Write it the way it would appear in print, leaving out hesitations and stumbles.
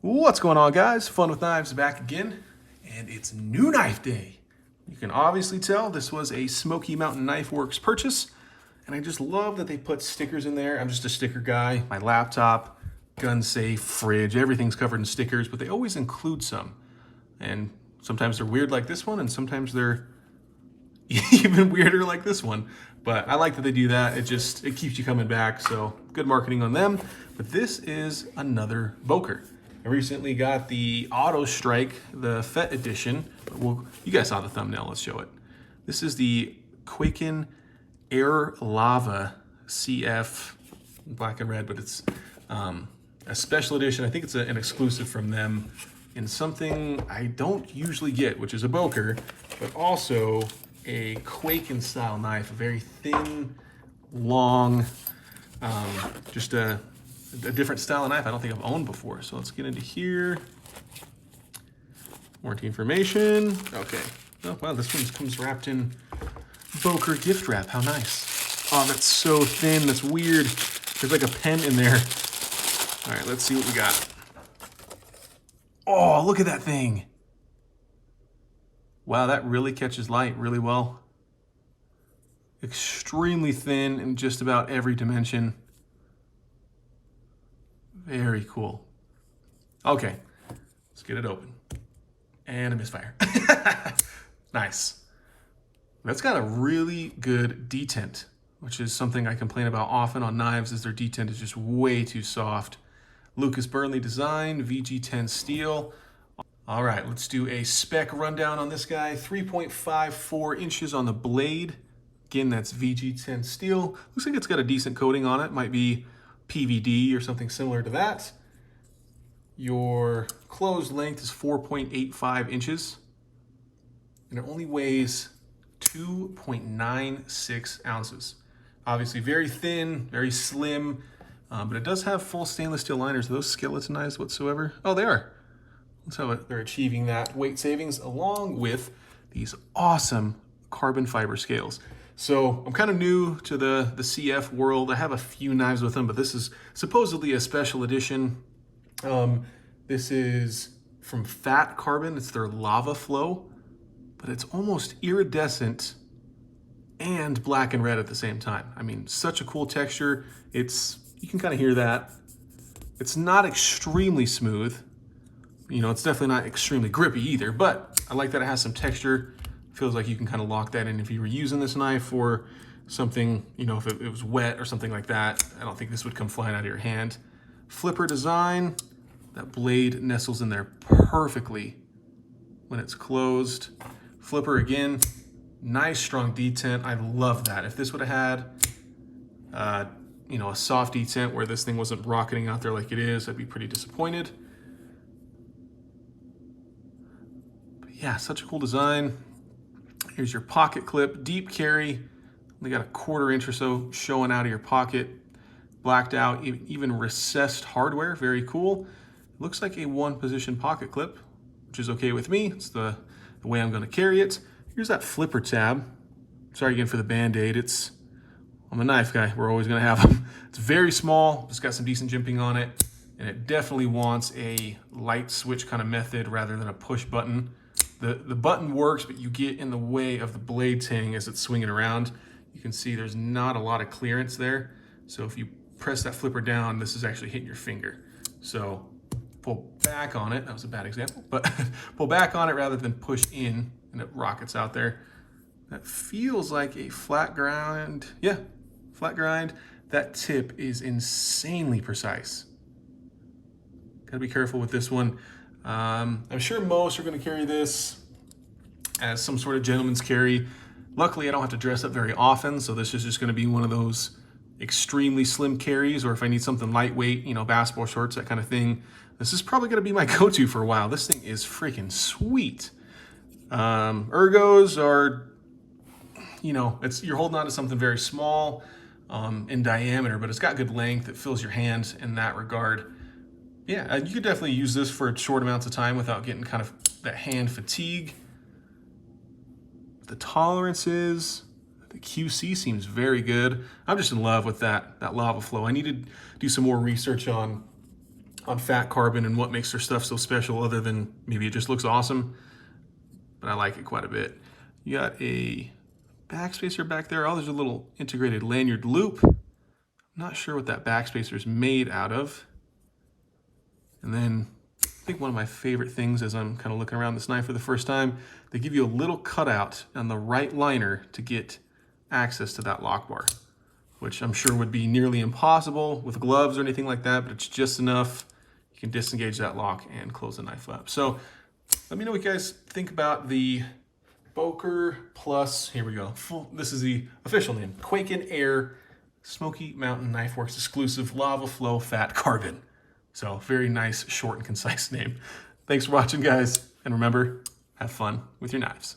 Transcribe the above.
What's going on, guys? Fun with Knives back again, and it's new knife day. You can obviously tell this was a Smoky Mountain Knife Works purchase, and I just love that they put stickers in there. I'm just a sticker guy. My laptop, gun safe, fridge, everything's covered in stickers, but they always include some. And sometimes they're weird like this one, and sometimes they're even weirder like this one. But I like that they do that. It keeps you coming back, so good marketing on them. But this is another Boker. I recently got the Auto Strike, the FET edition. Well, you guys saw the thumbnail, let's show it. This is the Kwaiken Air Lava CF, black and red, but it's a special edition. I think it's an exclusive from them in something I don't usually get, which is a Boker, but also a Kwaiken style knife, a very thin, long, just a different style of knife I don't think I've owned before. So let's get into here. Warranty information. Okay. Oh, wow, this one comes wrapped in Boker gift wrap. How nice. Oh, that's so thin. That's weird. There's like a pen in there. All right, let's see what we got. Oh, look at that thing. Wow, that really catches light really well. Extremely thin in just about every dimension. Very cool. Okay, let's get it open. And a misfire. Nice. That's got a really good detent, which is something I complain about often on knives, is their detent is just way too soft. Lucas Burnley design, VG10 steel. All right, let's do a spec rundown on this guy. 3.54 inches on the blade. Again, that's VG10 steel. Looks like it's got a decent coating on it. Might be PVD or something similar to that. Your closed length is 4.85 inches, and it only weighs 2.96 ounces. Obviously very thin, very slim, but it does have full stainless steel liners. Are those skeletonized whatsoever? Oh, they are. That's how they're achieving that weight savings, along with these awesome carbon fiber scales. So I'm kind of new to the CF world. I have a few knives with them, but this is supposedly a special edition. This is from Fat Carbon. It's their Lava Flow, but it's almost iridescent and black and red at the same time. I mean, such a cool texture. You can kind of hear that. It's not extremely smooth. You know, it's definitely not extremely grippy either, but I like that it has some texture. Feels like you can kind of lock that in if you were using this knife for something, you know, if it was wet or something like that. I don't think this would come flying out of your hand. Flipper design, that blade nestles in there perfectly when it's closed. Flipper again, nice strong detent. I love that. If this would have had, you know, a soft detent where this thing wasn't rocketing out there like it is, I'd be pretty disappointed. But yeah, such a cool design. Here's your pocket clip, deep carry. Only got a 1/4 inch or so showing out of your pocket. Blacked out, even recessed hardware, very cool. Looks like a 1-position pocket clip, which is okay with me. It's the way I'm gonna carry it. Here's that flipper tab. Sorry again for the Band-Aid. I'm a knife guy, we're always gonna have them. It's very small, it's got some decent jimping on it, and it definitely wants a light switch kind of method rather than a push button. The button works, but you get in the way of the blade tang as it's swinging around. You can see there's not a lot of clearance there. So if you press that flipper down, this is actually hitting your finger. So pull back on it. That was a bad example, but pull back on it rather than push in and it rockets out there. That feels like a flat grind. Yeah, flat grind. That tip is insanely precise. Gotta be careful with this one. I'm sure most are going to carry this as some sort of gentleman's carry. Luckily, I don't have to dress up very often, so this is just going to be one of those extremely slim carries, or if I need something lightweight, you know, basketball shorts, that kind of thing. This is probably going to be my go-to for a while. This thing is freaking sweet. Ergos are, you know, you're holding on to something very small in diameter, but it's got good length. It fills your hand in that regard. Yeah, you could definitely use this for short amounts of time without getting kind of that hand fatigue. The tolerances, the QC seems very good. I'm just in love with that Lava Flow. I need to do some more research on on fat carbon and what makes their stuff so special, other than maybe it just looks awesome, but I like it quite a bit. You got a backspacer back there. Oh, there's a little integrated lanyard loop. I'm not sure what that backspacer is made out of. And then I think one of my favorite things as I'm kind of looking around this knife for the first time, they give you a little cutout on the right liner to get access to that lock bar, which I'm sure would be nearly impossible with gloves or anything like that, but it's just enough. You can disengage that lock and close the knife flap. So let me know what you guys think about the Boker Plus, here we go. This is the official name, Kwaiken Air Smoky Mountain Knife Works exclusive Lava Flow Fat Carbon. So very nice, short and concise name. Thanks for watching, guys. And remember, have fun with your knives.